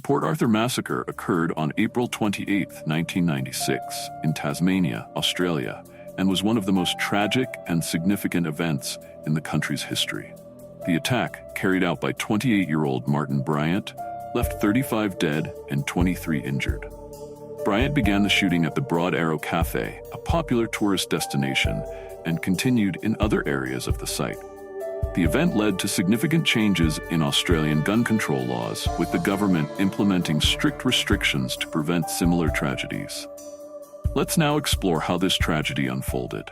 Port Arthur Massacre occurred on April 28, 1996, in Tasmania, Australia, and was one of the most tragic and significant events in the country's history. The attack, carried out by 28-year-old Martin Bryant, left 35 dead and 23 injured. Bryant began the shooting at the Broad Arrow Cafe, a popular tourist destination, and continued in other areas of the site. The event led to significant changes in Australian gun control laws, with the government implementing strict restrictions to prevent similar tragedies. Let's now explore how this tragedy unfolded.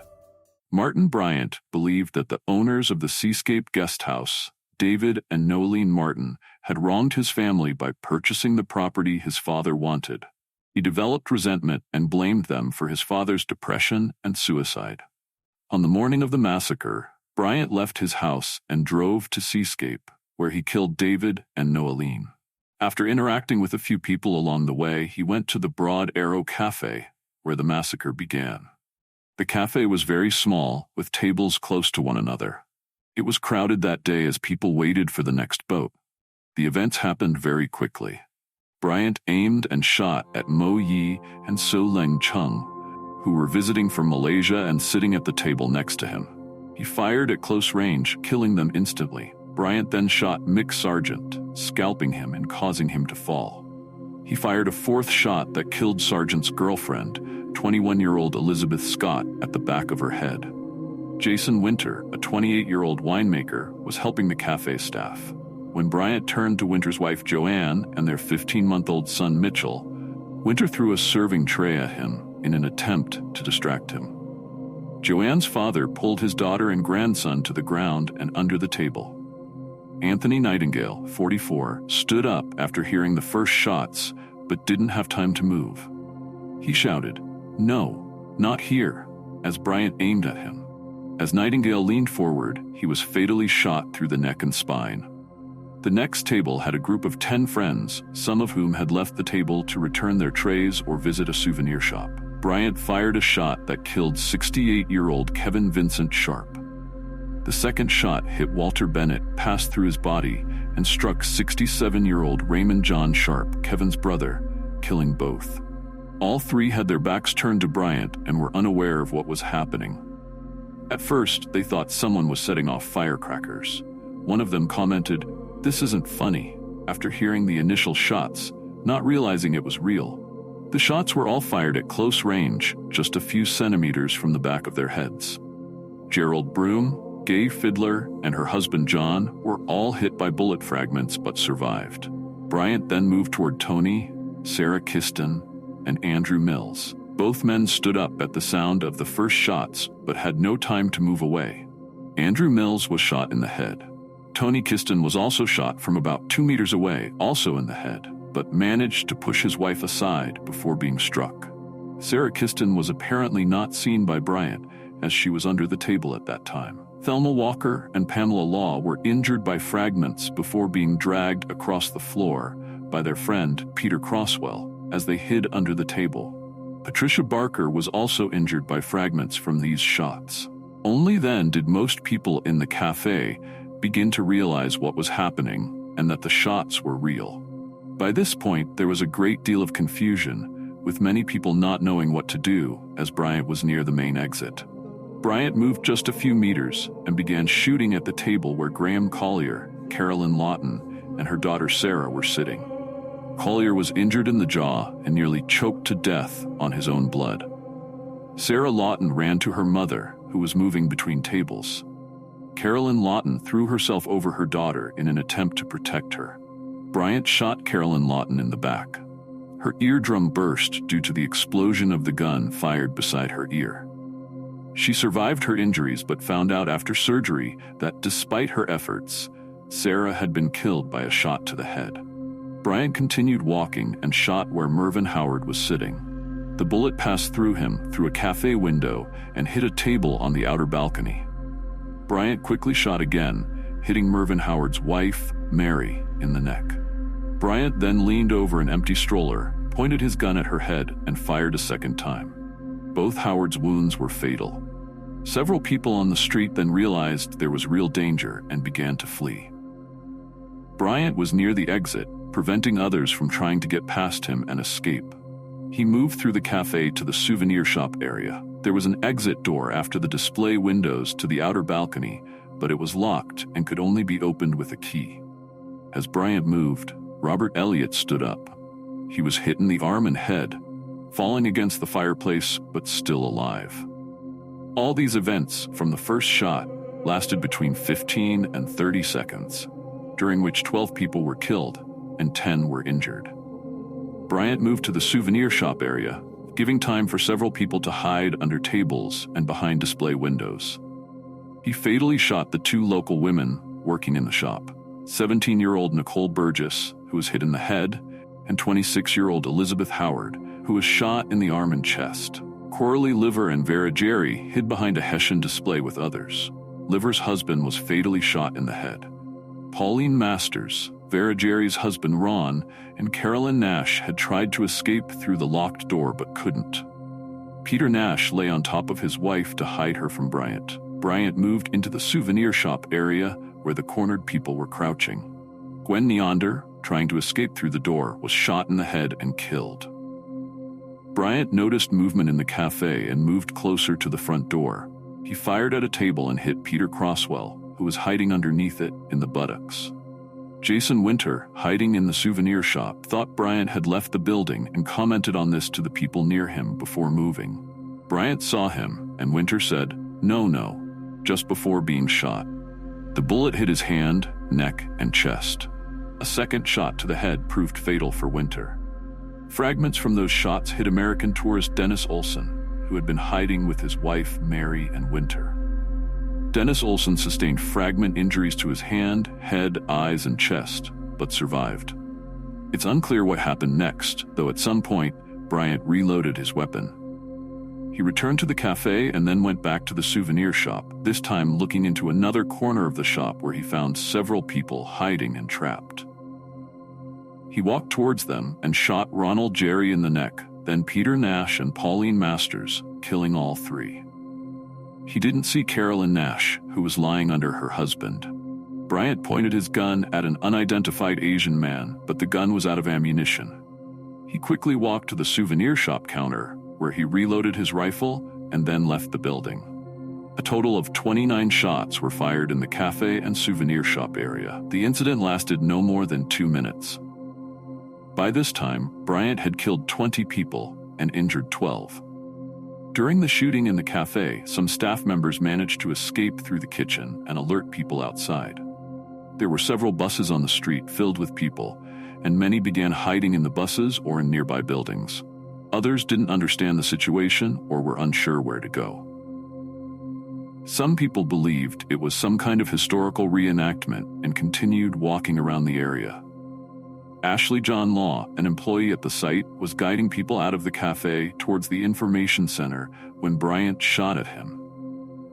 Martin Bryant believed that the owners of the Seascape guest house, David and Noeline Martin, had wronged his family by purchasing the property his father wanted. He developed resentment and blamed them for his father's depression and suicide. On the morning of the massacre, Bryant left his house and drove to Seascape, where he killed David and Noeline. After interacting with a few people along the way, he went to the Broad Arrow Cafe, where the massacre began. The cafe was very small, with tables close to one another. It was crowded that day as people waited for the next boat. The events happened very quickly. Bryant aimed and shot at Mo Yi and So Leng Chung, who were visiting from Malaysia and sitting at the table next to him. He fired at close range, killing them instantly. Bryant then shot Mick Sargent, scalping him and causing him to fall. He fired a fourth shot that killed Sargent's girlfriend, 21-year-old Elizabeth Scott, at the back of her head. Jason Winter, a 28-year-old winemaker, was helping the cafe staff. When Bryant turned to Winter's wife Joanne and their 15-month-old son Mitchell, Winter threw a serving tray at him in an attempt to distract him. Joanne's father pulled his daughter and grandson to the ground and under the table. Anthony Nightingale, 44, stood up after hearing the first shots, but didn't have time to move. He shouted, "No, not here," as Bryant aimed at him. As Nightingale leaned forward, he was fatally shot through the neck and spine. The next table had a group of 10 friends, some of whom had left the table to return their trays or visit a souvenir shop. Bryant fired a shot that killed 68-year-old Kevin Vincent Sharp. The second shot hit Walter Bennett, passed through his body, and struck 67-year-old Raymond John Sharp, Kevin's brother, killing both. All three had their backs turned to Bryant and were unaware of what was happening. At first, they thought someone was setting off firecrackers. One of them commented, "This isn't funny," after hearing the initial shots, not realizing it was real. The shots were all fired at close range, just a few centimeters from the back of their heads. Gerald Broom, Gay Fiddler, and her husband John were all hit by bullet fragments but survived. Bryant then moved toward Tony, Sarah Kiston, and Andrew Mills. Both men stood up at the sound of the first shots but had no time to move away. Andrew Mills was shot in the head. Tony Kiston was also shot from about 2 meters away, also in the head, but managed to push his wife aside before being struck. Sarah Kiston was apparently not seen by Bryant, as she was under the table at that time. Thelma Walker and Pamela Law were injured by fragments before being dragged across the floor by their friend Peter Crosswell as they hid under the table. Patricia Barker was also injured by fragments from these shots. Only then did most people in the cafe begin to realize what was happening and that the shots were real. By this point, there was a great deal of confusion, with many people not knowing what to do as Bryant was near the main exit. Bryant moved just a few meters and began shooting at the table where Graham Collier, Carolyn Lawton, and her daughter Sarah were sitting. Collier was injured in the jaw and nearly choked to death on his own blood. Sarah Lawton ran to her mother, who was moving between tables. Carolyn Lawton threw herself over her daughter in an attempt to protect her. Bryant shot Carolyn Lawton in the back. Her eardrum burst due to the explosion of the gun fired beside her ear. She survived her injuries but found out after surgery that despite her efforts, Sarah had been killed by a shot to the head. Bryant continued walking and shot where Mervyn Howard was sitting. The bullet passed through him through a cafe window and hit a table on the outer balcony. Bryant quickly shot again, hitting Mervyn Howard's wife, Mary, in the neck. Bryant then leaned over an empty stroller, pointed his gun at her head, and fired a second time. Both Howard's wounds were fatal. Several people on the street then realized there was real danger and began to flee. Bryant was near the exit preventing others from trying to get past him and escape. He moved through the cafe to the souvenir shop area. There was an exit door after the display windows to the outer balcony, but it was locked and could only be opened with a key. As Bryant moved, Robert Elliott stood up. He was hit in the arm and head, falling against the fireplace but still alive. All these events, from the first shot, lasted between 15 and 30 seconds, during which 12 people were killed and 10 were injured. Bryant moved to the souvenir shop area, giving time for several people to hide under tables and behind display windows. He fatally shot the 2 local women working in the shop, 17-year-old Nicole Burgess, who was hit in the head, and 26-year-old Elizabeth Howard, who was shot in the arm and chest. Coralie Liver and Vera Jerry hid behind a Hessian display with others. Liver's husband was fatally shot in the head. Pauline Masters, Vera Jerry's husband Ron, and Carolyn Nash had tried to escape through the locked door but couldn't. Peter Nash lay on top of his wife to hide her from Bryant. Bryant moved into the souvenir shop area where the cornered people were crouching. Gwen Neander, trying to escape through the door, was shot in the head and killed. Bryant noticed movement in the cafe and moved closer to the front door. He fired at a table and hit Peter Crosswell, who was hiding underneath it, in the buttocks. Jason Winter, hiding in the souvenir shop, thought Bryant had left the building and commented on this to the people near him before moving. Bryant saw him, and Winter said, "No," just before being shot. The bullet hit his hand, neck, and chest. A second shot to the head proved fatal for Winter. Fragments from those shots hit American tourist Dennis Olson, who had been hiding with his wife, Mary, and Winter. Dennis Olson sustained fragment injuries to his hand, head, eyes, and chest, but survived. It's unclear what happened next, though at some point, Bryant reloaded his weapon. He returned to the cafe and then went back to the souvenir shop, this time looking into another corner of the shop where he found several people hiding and trapped. He walked towards them and shot Ronald Jerry in the neck, then Peter Nash and Pauline Masters, killing all 3. He didn't see Carolyn Nash, who was lying under her husband. Bryant pointed his gun at an unidentified Asian man, but the gun was out of ammunition. He quickly walked to the souvenir shop counter, where he reloaded his rifle and then left the building. A total of 29 shots were fired in the cafe and souvenir shop area. The incident lasted no more than 2 minutes. By this time, Bryant had killed 20 people and injured 12. During the shooting in the cafe, some staff members managed to escape through the kitchen and alert people outside. There were several buses on the street filled with people, and many began hiding in the buses or in nearby buildings. Others didn't understand the situation or were unsure where to go. Some people believed it was some kind of historical reenactment and continued walking around the area. Ashley John Law, an employee at the site, was guiding people out of the cafe towards the information center when Bryant shot at him.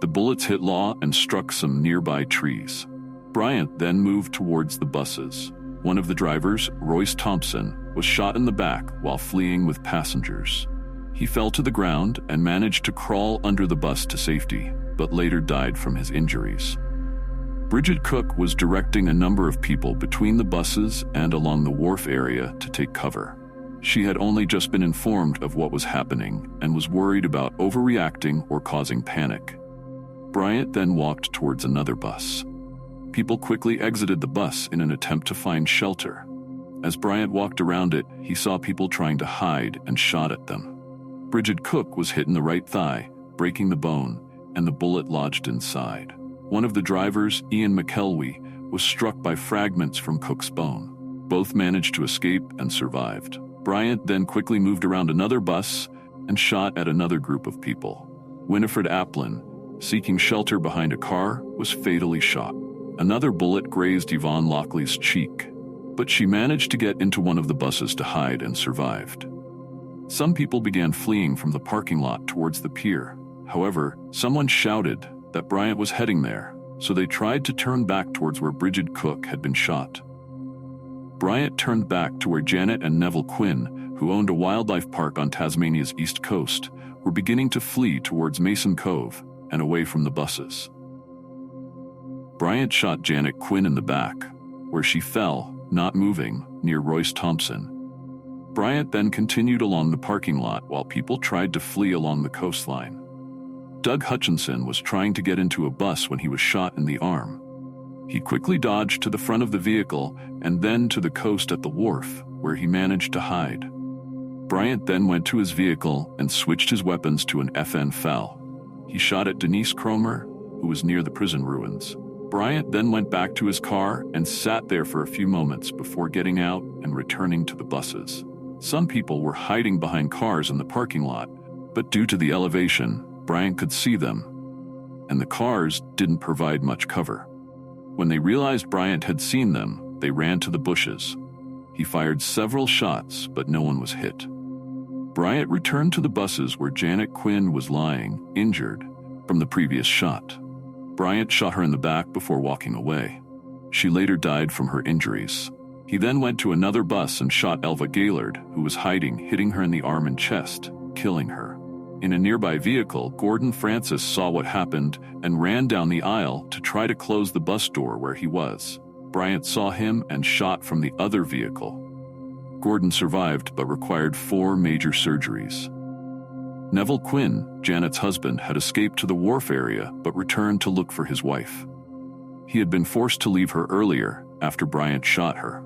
The bullets hit Law and struck some nearby trees. Bryant then moved towards the buses. One of the drivers, Royce Thompson, was shot in the back while fleeing with passengers. He fell to the ground and managed to crawl under the bus to safety, but later died from his injuries. Bridget Cook was directing a number of people between the buses and along the wharf area to take cover. She had only just been informed of what was happening and was worried about overreacting or causing panic. Bryant then walked towards another bus. People quickly exited the bus in an attempt to find shelter. As Bryant walked around it, he saw people trying to hide and shot at them. Bridget Cook was hit in the right thigh, breaking the bone, and the bullet lodged inside. One of the drivers, Ian McKelwey, was struck by fragments from Cook's bone. Both managed to escape and survived. Bryant then quickly moved around another bus and shot at another group of people. Winifred Applin, seeking shelter behind a car, was fatally shot. Another bullet grazed Yvonne Lockley's cheek, but she managed to get into one of the buses to hide and survived. Some people began fleeing from the parking lot towards the pier. However, someone shouted that Bryant was heading there, so they tried to turn back towards where Bridget Cook had been shot. Bryant turned back to where Janet and Neville Quinn, who owned a wildlife park on Tasmania's east coast, were beginning to flee towards Mason Cove and away from the buses. Bryant shot Janet Quinn in the back, where she fell not moving, near Royce Thompson. Bryant then continued along the parking lot while people tried to flee along the coastline. Doug Hutchinson was trying to get into a bus when he was shot in the arm. He quickly dodged to the front of the vehicle and then to the coast at the wharf, where he managed to hide. Bryant then went to his vehicle and switched his weapons to an FN FAL. He shot at Denise Cromer, who was near the prison ruins. Bryant then went back to his car and sat there for a few moments before getting out and returning to the buses. Some people were hiding behind cars in the parking lot, but due to the elevation, Bryant could see them, and the cars didn't provide much cover. When they realized Bryant had seen them, they ran to the bushes. He fired several shots, but no one was hit. Bryant returned to the buses where Janet Quinn was lying, injured, from the previous shot. Bryant shot her in the back before walking away. She later died from her injuries. He then went to another bus and shot Elva Gaylord, who was hiding, hitting her in the arm and chest, killing her. In a nearby vehicle, Gordon Francis saw what happened and ran down the aisle to try to close the bus door where he was. Bryant saw him and shot from the other vehicle. Gordon survived but required 4 major surgeries. Neville Quinn, Janet's husband, had escaped to the wharf area but returned to look for his wife. He had been forced to leave her earlier after Bryant shot her.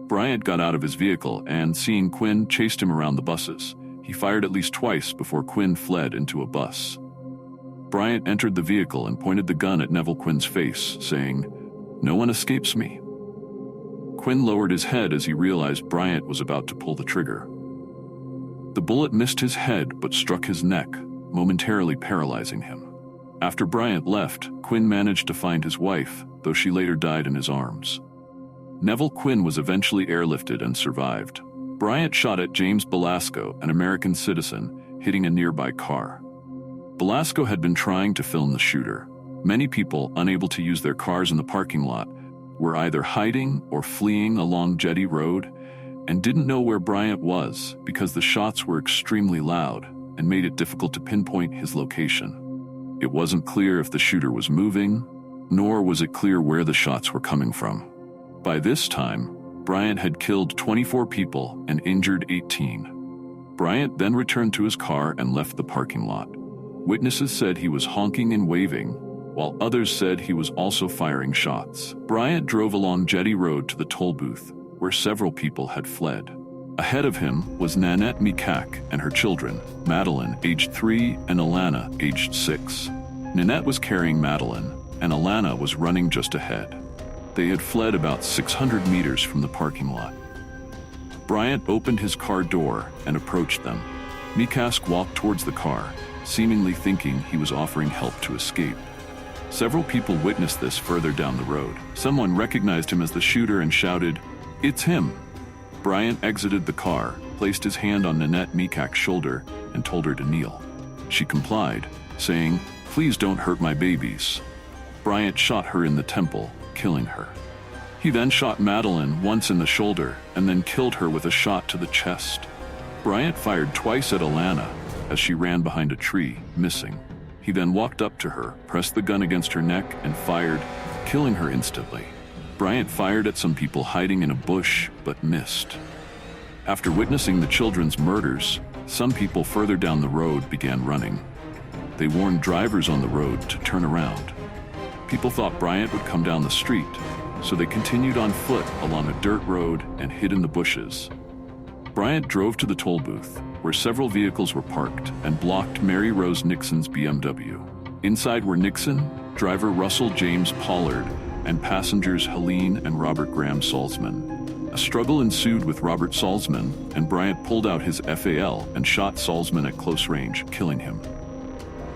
Bryant got out of his vehicle and, seeing Quinn, chased him around the buses. He fired at least twice before Quinn fled into a bus. Bryant entered the vehicle and pointed the gun at Neville Quinn's face, saying, "No one escapes me." Quinn lowered his head as he realized Bryant was about to pull the trigger. The bullet missed his head but struck his neck, momentarily paralyzing him. After Bryant left, Quinn managed to find his wife, though she later died in his arms. Neville Quinn was eventually airlifted and survived. Bryant shot at James Belasco, an American citizen, hitting a nearby car. Belasco had been trying to film the shooter. Many people, unable to use their cars in the parking lot, were either hiding or fleeing along Jetty Road and didn't know where Bryant was because the shots were extremely loud and made it difficult to pinpoint his location. It wasn't clear if the shooter was moving, nor was it clear where the shots were coming from. By this time, Bryant had killed 24 people and injured 18. Bryant then returned to his car and left the parking lot. Witnesses said he was honking and waving, while others said he was also firing shots. Bryant drove along Jetty Road to the toll booth, where several people had fled. Ahead of him was Nanette Mikak and her children, Madeline, aged 3, and Alana, aged 6. Nanette was carrying Madeline, and Alana was running just ahead. They had fled about 600 meters from the parking lot. Bryant opened his car door and approached them. Mikak walked towards the car, seemingly thinking he was offering help to escape. Several people witnessed this further down the road. Someone recognized him as the shooter and shouted, "It's him!" Bryant exited the car, placed his hand on Nanette Mikak's shoulder, and told her to kneel. She complied, saying, "Please don't hurt my babies." Bryant shot her in the temple, killing her. He then shot Madeline once in the shoulder and then killed her with a shot to the chest. Bryant fired twice at Alana as she ran behind a tree, missing. He then walked up to her, pressed the gun against her neck, and fired, killing her instantly. Bryant fired at some people hiding in a bush but missed. After witnessing the children's murders, some people further down the road began running. They warned drivers on the road to turn around. People thought Bryant would come down the street, so they continued on foot along a dirt road and hid in the bushes. Bryant drove to the toll booth, where several vehicles were parked, and blocked Mary Rose Nixon's BMW. Inside were Nixon, driver Russell James Pollard, and passengers Helene and Robert Graham Salzman. A struggle ensued with Robert Salzman, and Bryant pulled out his FAL and shot Salzman at close range, killing him.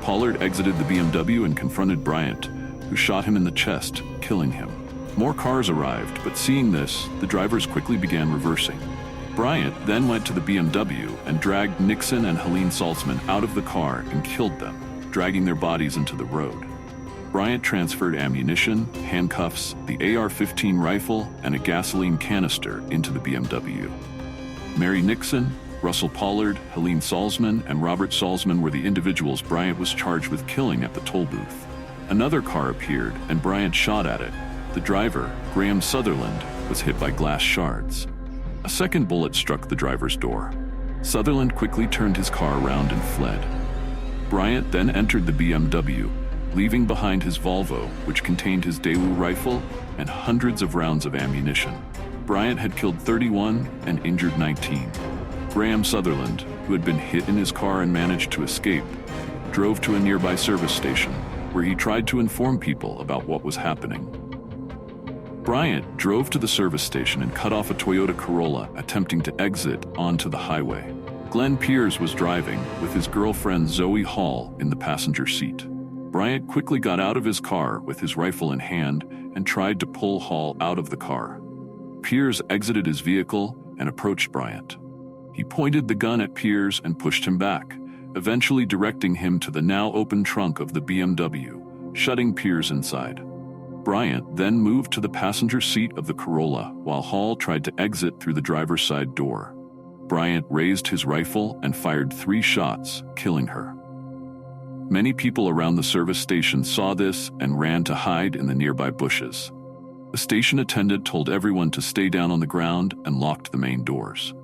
Pollard exited the BMW and confronted Bryant, who shot him in the chest, killing him. More cars arrived, but seeing this, the drivers quickly began reversing. Bryant then went to the BMW and dragged Nixon and Helene Salzman out of the car and killed them, dragging their bodies into the road. Bryant transferred ammunition, handcuffs, the AR-15 rifle, and a gasoline canister into the BMW. Mary Nixon, Russell Pollard, Helene Salzman, and Robert Salzman were the individuals Bryant was charged with killing at the toll booth. Another car appeared, and Bryant shot at it, The driver, Graham Sutherland, was hit by glass shards. A second bullet struck the driver's door. Sutherland quickly turned his car around and fled. Bryant then entered the BMW, leaving behind his Volvo, which contained his Daewoo rifle and hundreds of rounds of ammunition. Bryant had killed 31 and injured 19. Graham Sutherland, who had been hit in his car and managed to escape, drove to a nearby service station, where he tried to inform people about what was happening. Bryant drove to the service station and cut off a Toyota Corolla, attempting to exit onto the highway. Glenn Piers was driving, with his girlfriend Zoe Hall in the passenger seat. Bryant quickly got out of his car with his rifle in hand and tried to pull Hall out of the car. Piers exited his vehicle and approached Bryant. He pointed the gun at Piers and pushed him back, eventually directing him to the now open trunk of the BMW, shutting Piers inside. Bryant then moved to the passenger seat of the Corolla while Hall tried to exit through the driver's side door. Bryant raised his rifle and fired 3 shots, killing her. Many people around the service station saw this and ran to hide in the nearby bushes. The station attendant told everyone to stay down on the ground and locked the main doors.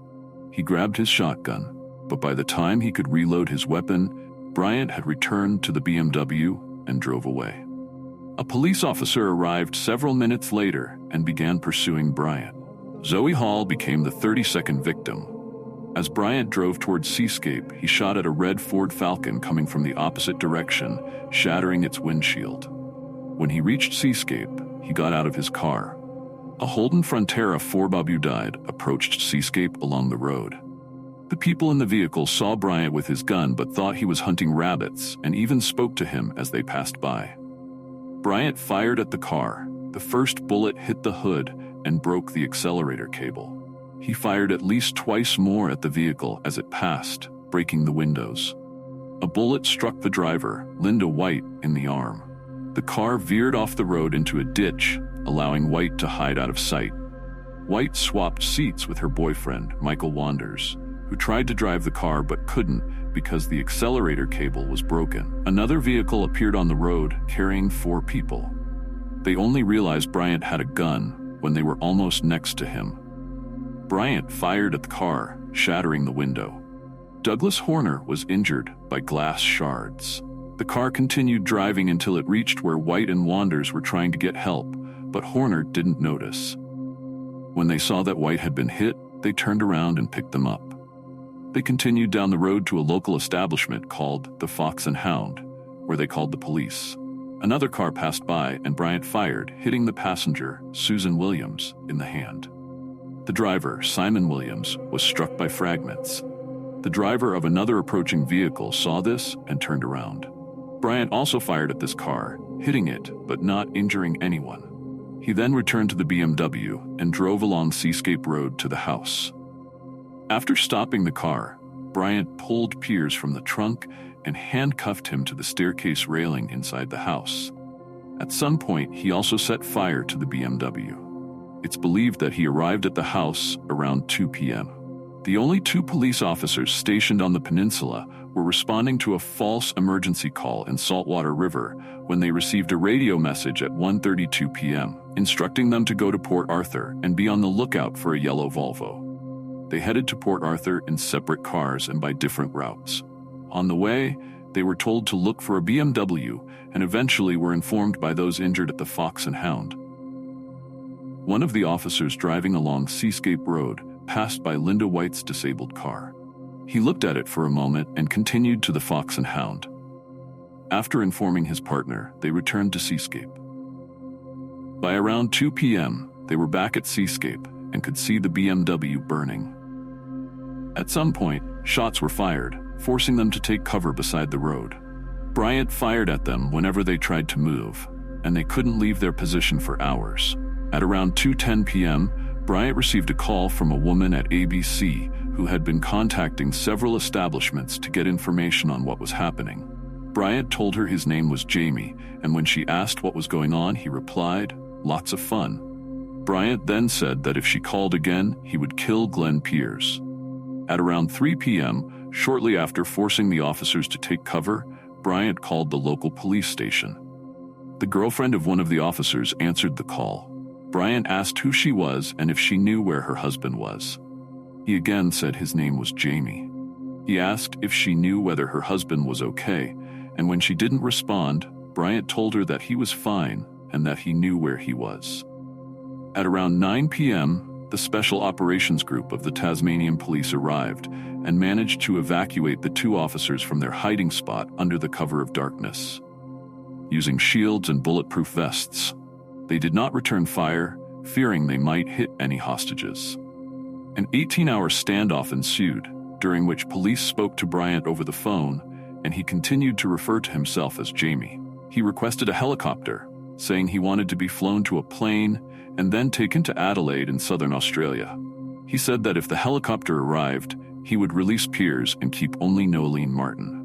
He grabbed his shotgun, but by the time he could reload his weapon, Bryant had returned to the BMW and drove away. A police officer arrived several minutes later and began pursuing Bryant. Zoe Hall became the 32nd victim. As Bryant drove towards Seascape, he shot at a red Ford Falcon coming from the opposite direction, shattering its windshield. When he reached Seascape, he got out of his car. A Holden Frontera 4x approached Seascape along the road. The people in the vehicle saw Bryant with his gun but thought he was hunting rabbits and even spoke to him as they passed by. Bryant fired at the car. The first bullet hit the hood and broke the accelerator cable. He fired at least twice more at the vehicle as it passed, breaking the windows. A bullet struck the driver, Linda White, in the arm. The car veered off the road into a ditch, allowing White to hide out of sight. White swapped seats with her boyfriend, Michael Wanders, who tried to drive the car but couldn't because the accelerator cable was broken. Another vehicle appeared on the road, carrying 4 people. They only realized Bryant had a gun when they were almost next to him. Bryant fired at the car, shattering the window. Douglas Horner was injured by glass shards. The car continued driving until it reached where White and Wanders were trying to get help, but Horner didn't notice. When they saw that White had been hit, they turned around and picked them up. They continued down the road to a local establishment called the Fox and Hound, where they called the police. Another car passed by and Bryant fired, hitting the passenger, Susan Williams, in the hand. The driver, Simon Williams, was struck by fragments. The driver of another approaching vehicle saw this and turned around. Bryant also fired at this car, hitting it but not injuring anyone. He then returned to the BMW and drove along Seascape Road to the house. After stopping the car, Bryant pulled Piers from the trunk and handcuffed him to the staircase railing inside the house. At some point, he also set fire to the BMW. It's believed that he arrived at the house around 2 p.m. The only 2 police officers stationed on the peninsula were responding to a false emergency call in Saltwater River when they received a radio message at 1:32 p.m., instructing them to go to Port Arthur and be on the lookout for a yellow Volvo. They headed to Port Arthur in separate cars and by different routes. On the way, they were told to look for a BMW and eventually were informed by those injured at the Fox and Hound. One of the officers driving along Seascape Road passed by Linda White's disabled car. He looked at it for a moment and continued to the Fox and Hound. After informing his partner, they returned to Seascape. By around 2 p.m., they were back at Seascape and could see the BMW burning. At some point, shots were fired, forcing them to take cover beside the road. Bryant fired at them whenever they tried to move, and they couldn't leave their position for hours. At around 2:10 p.m., Bryant received a call from a woman at ABC who had been contacting several establishments to get information on what was happening. Bryant told her his name was Jamie, and when she asked what was going on, he replied, "Lots of fun." Bryant then said that if she called again, he would kill Glenn Piers. At around 3 p.m., shortly after forcing the officers to take cover, Bryant called the local police station. The girlfriend of one of the officers answered the call. Bryant asked who she was and if she knew where her husband was. He again said his name was Jamie. He asked if she knew whether her husband was okay, and when she didn't respond, Bryant told her that he was fine and that he knew where he was. At around 9 p.m., the Special Operations Group of the Tasmanian Police arrived and managed to evacuate the two officers from their hiding spot under the cover of darkness. Using shields and bulletproof vests, they did not return fire, fearing they might hit any hostages. An 18-hour standoff ensued, during which police spoke to Bryant over the phone, and he continued to refer to himself as Jamie. He requested a helicopter, saying he wanted to be flown to a plane and then taken to Adelaide in southern Australia. He said that if the helicopter arrived, he would release Piers and keep only Nolene Martin.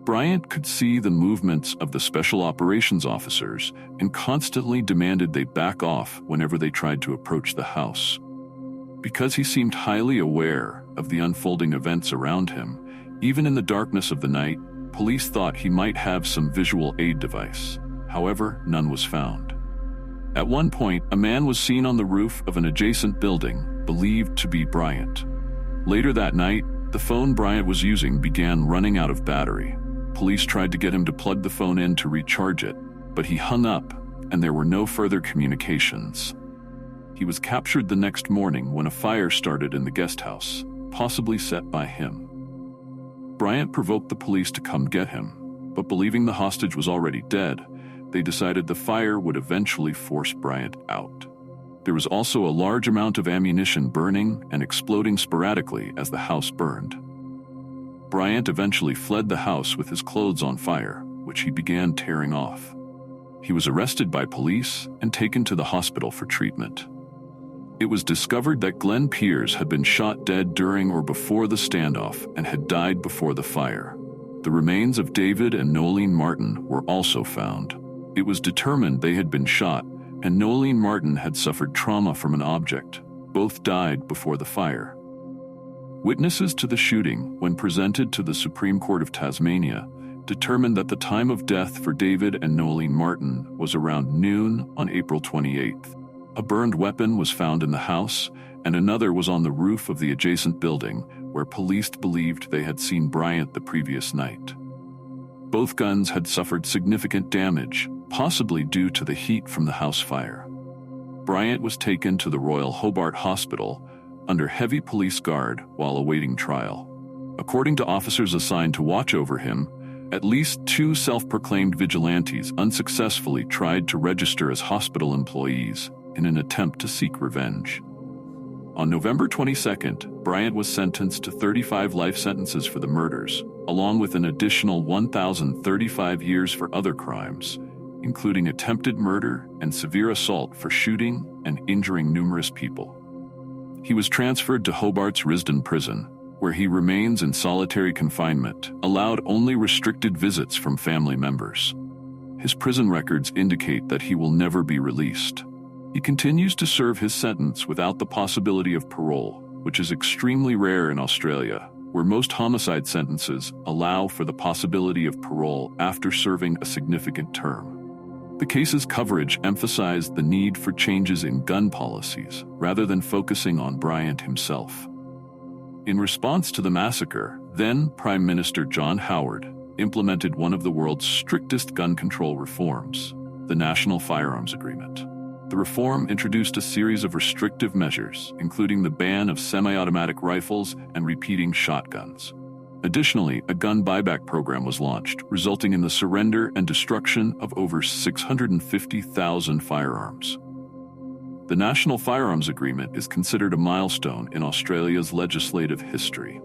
Bryant could see the movements of the special operations officers and constantly demanded they back off whenever they tried to approach the house. Because he seemed highly aware of the unfolding events around him, even in the darkness of the night, police thought he might have some visual aid device. However, none was found. At one point, a man was seen on the roof of an adjacent building, believed to be Bryant. Later that night, the phone Bryant was using began running out of battery. Police tried to get him to plug the phone in to recharge it, but he hung up, and there were no further communications. He was captured the next morning when a fire started in the guest house, possibly set by him. Bryant provoked the police to come get him, but believing the hostage was already dead, they decided the fire would eventually force Bryant out. There was also a large amount of ammunition burning and exploding sporadically as the house burned. Bryant eventually fled the house with his clothes on fire, which he began tearing off. He was arrested by police and taken to the hospital for treatment. It was discovered that Glenn Piers had been shot dead during or before the standoff and had died before the fire. The remains of David and Nolene Martin were also found. It was determined they had been shot, and Nolene Martin had suffered trauma from an object. Both died before the fire. Witnesses to the shooting, when presented to the Supreme Court of Tasmania, determined that the time of death for David and Nolene Martin was around noon on April 28th. A burned weapon was found in the house, and another was on the roof of the adjacent building, where police believed they had seen Bryant the previous night. Both guns had suffered significant damage, possibly due to the heat from the house fire. Bryant was taken to the Royal Hobart Hospital under heavy police guard while awaiting trial. According to officers assigned to watch over him, at least 2 self-proclaimed vigilantes unsuccessfully tried to register as hospital employees in an attempt to seek revenge. On November 22nd, Bryant was sentenced to 35 life sentences for the murders, along with an additional 1,035 years for other crimes, including attempted murder and severe assault for shooting and injuring numerous people. He was transferred to Hobart's Risdon prison, where he remains in solitary confinement, allowed only restricted visits from family members. His prison records indicate that he will never be released. He continues to serve his sentence without the possibility of parole, which is extremely rare in Australia, where most homicide sentences allow for the possibility of parole after serving a significant term. The case's coverage emphasized the need for changes in gun policies rather than focusing on Bryant himself. In response to the massacre, then Prime Minister John Howard implemented one of the world's strictest gun control reforms, the National Firearms Agreement. The reform introduced a series of restrictive measures, including the ban of semi-automatic rifles and repeating shotguns. Additionally, a gun buyback program was launched, resulting in the surrender and destruction of over 650,000 firearms. The National Firearms Agreement is considered a milestone in Australia's legislative history.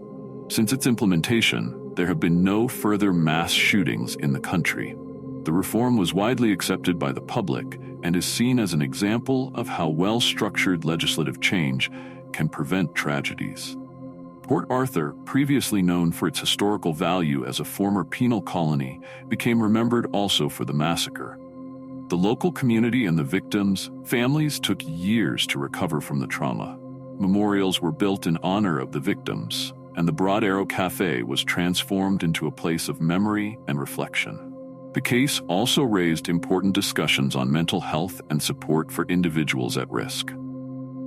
Since its implementation, there have been no further mass shootings in the country. The reform was widely accepted by the public and is seen as an example of how well-structured legislative change can prevent tragedies. Port Arthur, previously known for its historical value as a former penal colony, became remembered also for the massacre. The local community and the victims' families took years to recover from the trauma. Memorials were built in honor of the victims, and the Broad Arrow Cafe was transformed into a place of memory and reflection. The case also raised important discussions on mental health and support for individuals at risk.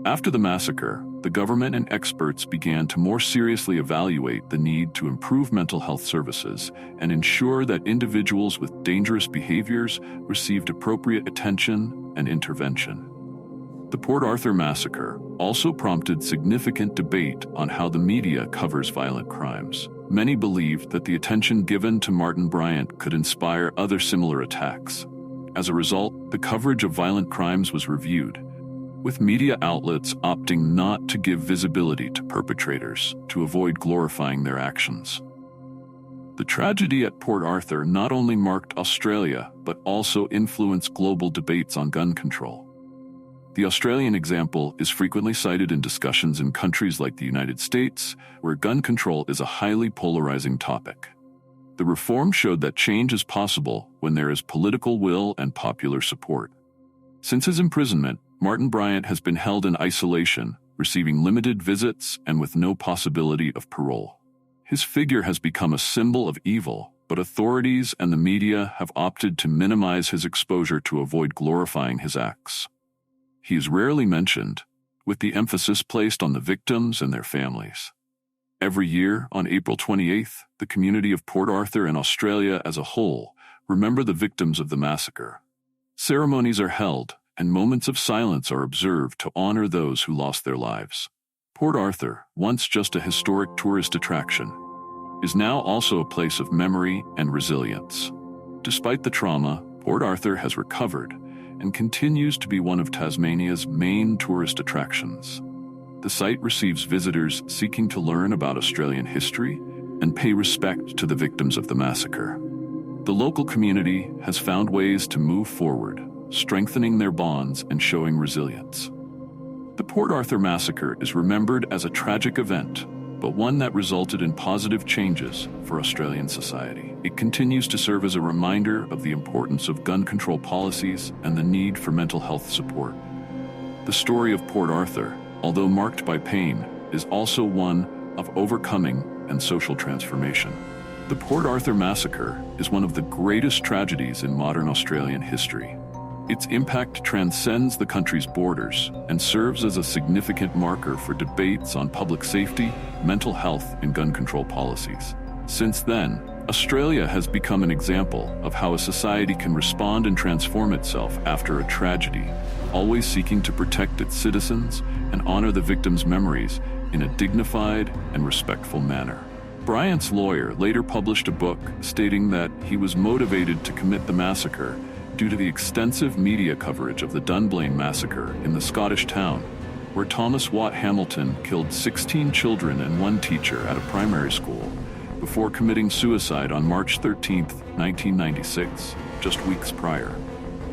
After the massacre, the government and experts began to more seriously evaluate the need to improve mental health services and ensure that individuals with dangerous behaviors received appropriate attention and intervention. The Port Arthur massacre also prompted significant debate on how the media covers violent crimes. Many believed that the attention given to Martin Bryant could inspire other similar attacks. As a result, the coverage of violent crimes was reviewed, with media outlets opting not to give visibility to perpetrators to avoid glorifying their actions. The tragedy at Port Arthur not only marked Australia, but also influenced global debates on gun control. The Australian example is frequently cited in discussions in countries like the United States, where gun control is a highly polarizing topic. The reform showed that change is possible when there is political will and popular support. Since his imprisonment, Martin Bryant has been held in isolation, receiving limited visits and with no possibility of parole. His figure has become a symbol of evil, but authorities and the media have opted to minimize his exposure to avoid glorifying his acts. He is rarely mentioned, with the emphasis placed on the victims and their families. Every year, on April 28th, the community of Port Arthur and Australia as a whole remember the victims of the massacre. Ceremonies are held, and moments of silence are observed to honor those who lost their lives. Port Arthur, once just a historic tourist attraction, is now also a place of memory and resilience. Despite the trauma, Port Arthur has recovered and continues to be one of Tasmania's main tourist attractions. The site receives visitors seeking to learn about Australian history and pay respect to the victims of the massacre. The local community has found ways to move forward, strengthening their bonds and showing resilience. The Port Arthur massacre is remembered as a tragic event, but one that resulted in positive changes for Australian society. It continues to serve as a reminder of the importance of gun control policies and the need for mental health support. The story of Port Arthur, although marked by pain, is also one of overcoming and social transformation. The Port Arthur massacre is one of the greatest tragedies in modern Australian history. Its impact transcends the country's borders and serves as a significant marker for debates on public safety, mental health, and gun control policies. Since then, Australia has become an example of how a society can respond and transform itself after a tragedy, always seeking to protect its citizens and honor the victims' memories in a dignified and respectful manner. Bryant's lawyer later published a book stating that he was motivated to commit the massacre due to the extensive media coverage of the Dunblane massacre in the Scottish town, where Thomas Watt Hamilton killed 16 children and one teacher at a primary school before committing suicide on March 13, 1996, just weeks prior.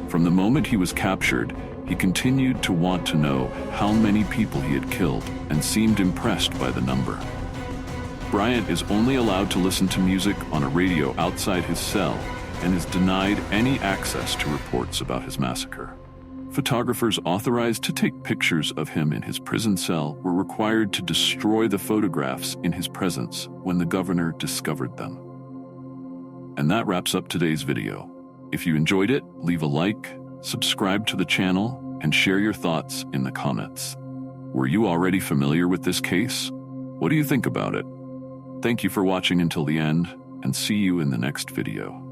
From the moment he was captured, he continued to want to know how many people he had killed and seemed impressed by the number. Bryant is only allowed to listen to music on a radio outside his cell and is denied any access to reports about his massacre. Photographers authorized to take pictures of him in his prison cell were required to destroy the photographs in his presence when the governor discovered them. And that wraps up today's video. If you enjoyed it, leave a like, subscribe to the channel, and share your thoughts in the comments. Were you already familiar with this case? What do you think about it? Thank you for watching until the end, and see you in the next video.